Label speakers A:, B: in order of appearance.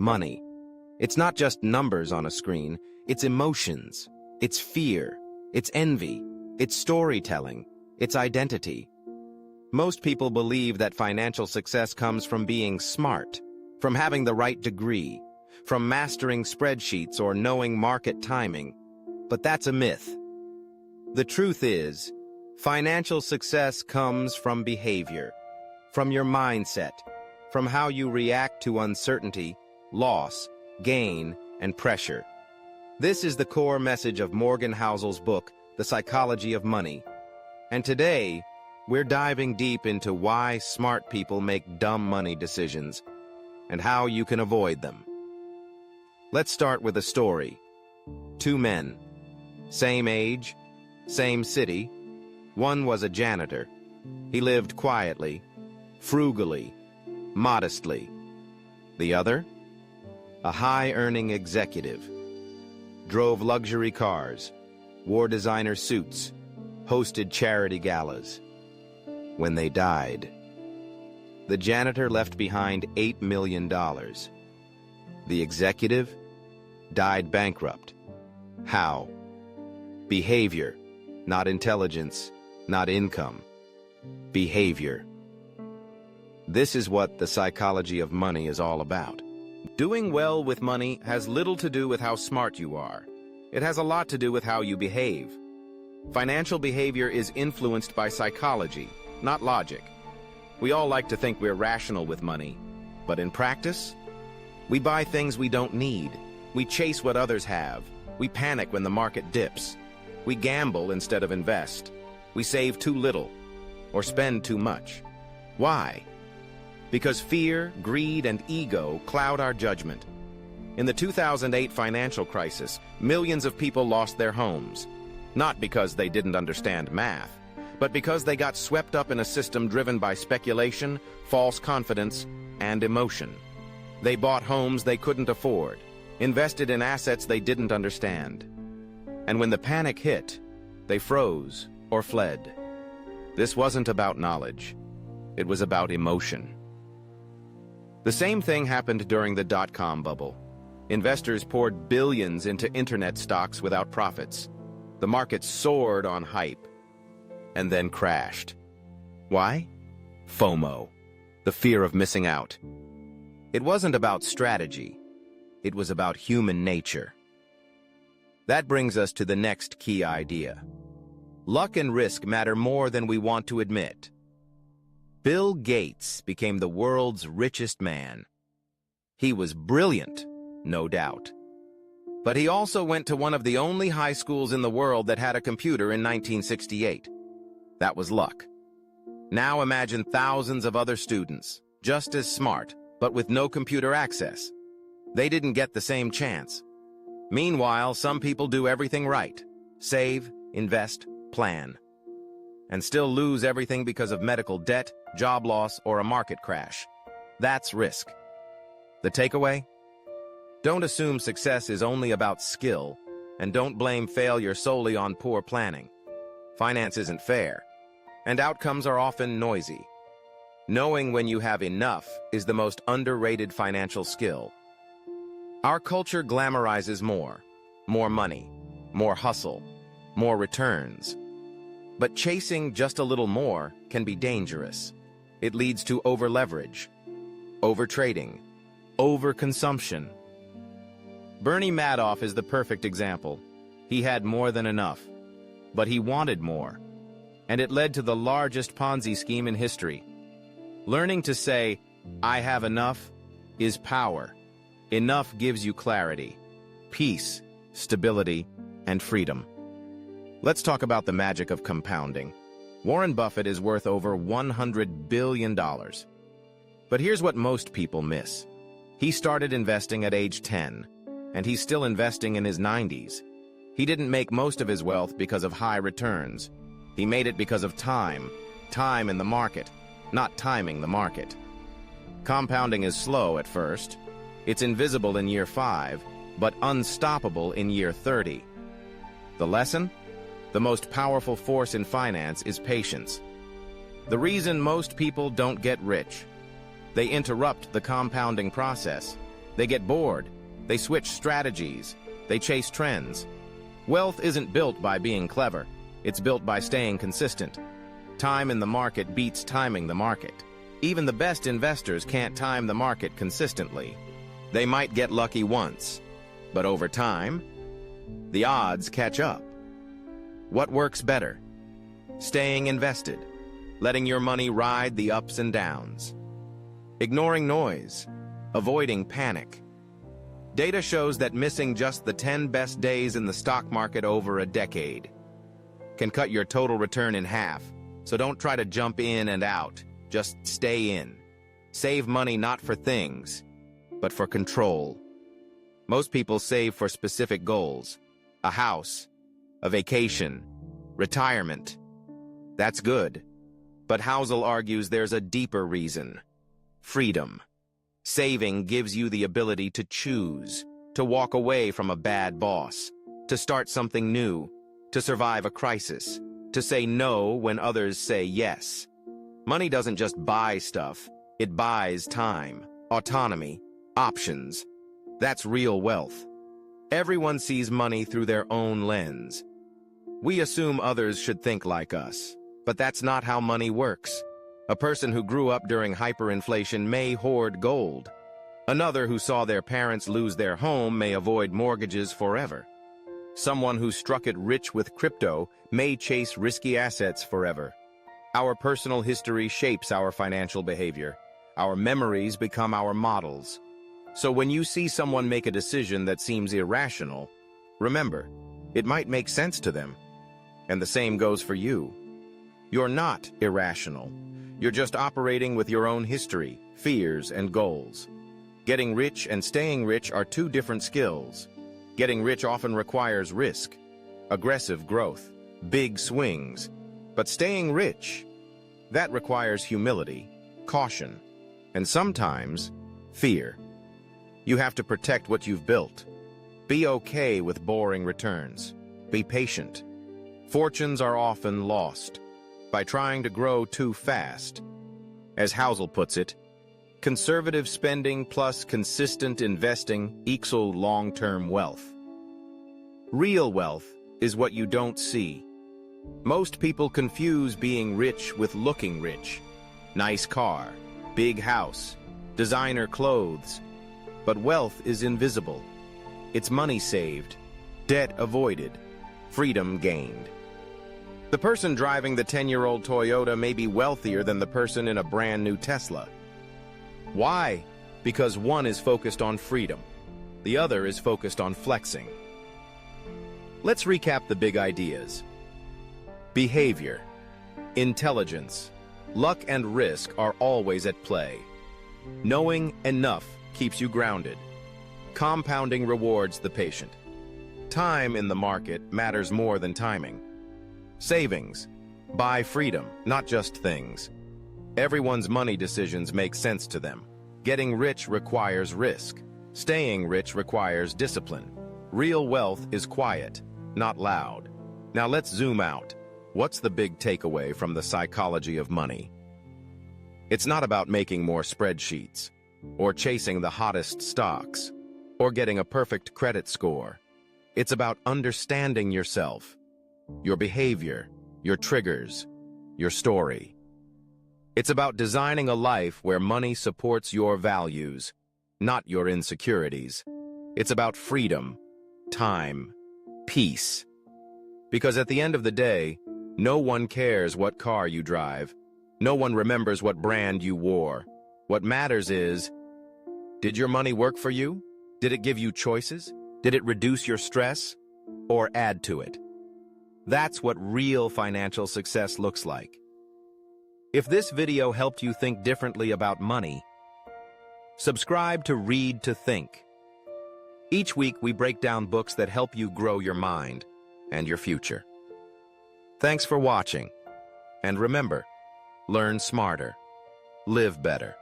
A: money. It's not just numbers on a screen, it's emotions, it's fear, it's envy, it's storytelling, it's identity. Most people believe that financial success comes from being smart, from having the right degree, from mastering spreadsheets or knowing market timing. But that's a myth. The truth is, financial success comes from behavior, from your mindset, from how you react to uncertainty, loss, gain, and pressure. This is the core message of Morgan Housel's book, The Psychology of Money. And today, we're diving deep into why smart people make dumb money decisions and how you can avoid them. Let's start with a story. Two men, same age, same city. One was a janitor. He lived quietly, frugally, modestly. The other, a high-earning executive. Drove luxury cars, wore designer suits, hosted charity galas. When they died, the janitor left behind $8 million. The executive died bankrupt. How? Behavior, not intelligence, not income. Behavior. This is what the psychology of money is all about. Doing well with money has little to do with how smart you are. It has a lot to do with how you behave. Financial behavior is influenced by psychology, not logic. We all like to think we're rational with money, but in practice, we buy things we don't need. We chase what others have. We panic when the market dips. We gamble instead of invest. We save too little or spend too much. Why? Because fear, greed, and ego cloud our judgment. In the 2008 financial crisis, millions of people lost their homes, not because they didn't understand math, but because they got swept up in a system driven by speculation, false confidence, and emotion. They bought homes they couldn't afford, invested in assets they didn't understand. And when the panic hit, they froze or fled. This wasn't about knowledge. It was about emotion. The same thing happened during the dot-com bubble. Investors poured billions into internet stocks without profits. The market soared on hype and then crashed. Why? FOMO, the fear of missing out. It wasn't about strategy. It was about human nature. That brings us to the next key idea. Luck and risk matter more than we want to admit. Bill Gates became the world's richest man. He was brilliant, no doubt. But he also went to one of the only high schools in the world that had a computer in 1968. That was luck. Now imagine thousands of other students, just as smart, but with no computer access. They didn't get the same chance. Meanwhile, some people do everything right. Save, invest, plan. And still lose everything because of medical debt, job loss, or a market crash. That's risk. The takeaway? Don't assume success is only about skill, and don't blame failure solely on poor planning. Finance isn't fair, and outcomes are often noisy. Knowing when you have enough is the most underrated financial skill. Our culture glamorizes more money, more hustle, more returns. But chasing just a little more can be dangerous. It leads to over-leverage, over-trading, over-consumption. Bernie Madoff is the perfect example. He had more than enough, but he wanted more. And it led to the largest Ponzi scheme in history. Learning to say, "I have enough," is power. Enough gives you clarity, peace, stability, and freedom. Let's talk about the magic of compounding. Warren Buffett is worth over $100 billion. But here's what most people miss. He started investing at age 10, and he's still investing in his 90s. He didn't make most of his wealth because of high returns. He made it because of time in the market, not timing the market. Compounding is slow at first. It's invisible in year 5, but unstoppable in year 30. The lesson? The most powerful force in finance is patience. The reason most people don't get rich: they interrupt the compounding process. They get bored. They switch strategies. They chase trends. Wealth isn't built by being clever. It's built by staying consistent. Time in the market beats timing the market. Even the best investors can't time the market consistently. They might get lucky once, but over time, the odds catch up. What works better? Staying invested, letting your money ride the ups and downs. Ignoring noise, avoiding panic. Data shows that missing just the 10 best days in the stock market over a decade can cut your total return in half, so don't try to jump in and out. Just stay in. Save money not for things, but for control. Most people save for specific goals: a house, a vacation, retirement. That's good. But Housel argues there's a deeper reason: freedom. Saving gives you the ability to choose, to walk away from a bad boss, to start something new, to survive a crisis, to say no when others say yes. Money doesn't just buy stuff, it buys time, autonomy, options. That's real wealth. Everyone sees money through their own lens. We assume others should think like us, but that's not how money works. A person who grew up during hyperinflation may hoard gold. Another who saw their parents lose their home may avoid mortgages forever. Someone who struck it rich with crypto may chase risky assets forever. Our personal history shapes our financial behavior. Our memories become our models. So when you see someone make a decision that seems irrational, remember, it might make sense to them. And the same goes for you. You're not irrational. You're just operating with your own history, fears, and goals. Getting rich and staying rich are two different skills. Getting rich often requires risk, aggressive growth, big swings. But staying rich, that requires humility, caution, and sometimes fear. You have to protect what you've built. Be okay with boring returns. Be patient. Fortunes are often lost by trying to grow too fast. As Housel puts it, conservative spending plus consistent investing equals long-term wealth. Real wealth is what you don't see. Most people confuse being rich with looking rich. Nice car, big house, designer clothes. But wealth is invisible. It's money saved, debt avoided, freedom gained. The person driving the 10-year-old Toyota may be wealthier than the person in a brand new Tesla. Why? Because one is focused on freedom. The other is focused on flexing. Let's recap the big ideas. Behavior, intelligence, luck, and risk are always at play. Knowing enough keeps you grounded. Compounding rewards the patient. Time in the market matters more than timing. Savings. Buy freedom, not just things. Everyone's money decisions make sense to them. Getting rich requires risk. Staying rich requires discipline. Real wealth is quiet, not loud. Now let's zoom out. What's the big takeaway from the psychology of money? It's not about making more spreadsheets, or chasing the hottest stocks, or getting a perfect credit score. It's about understanding yourself, your behavior, your triggers, your story. It's about designing a life where money supports your values, not your insecurities. It's about freedom, time, peace. Because at the end of the day, no one cares what car you drive. No one remembers what brand you wore. What matters is, did your money work for you? Did it give you choices? Did it reduce your stress? Or add to it? That's what real financial success looks like. If this video helped you think differently about money, subscribe to Read to Think. Each week we break down books that help you grow your mind and your future. Thanks for watching. And remember, learn smarter, live better.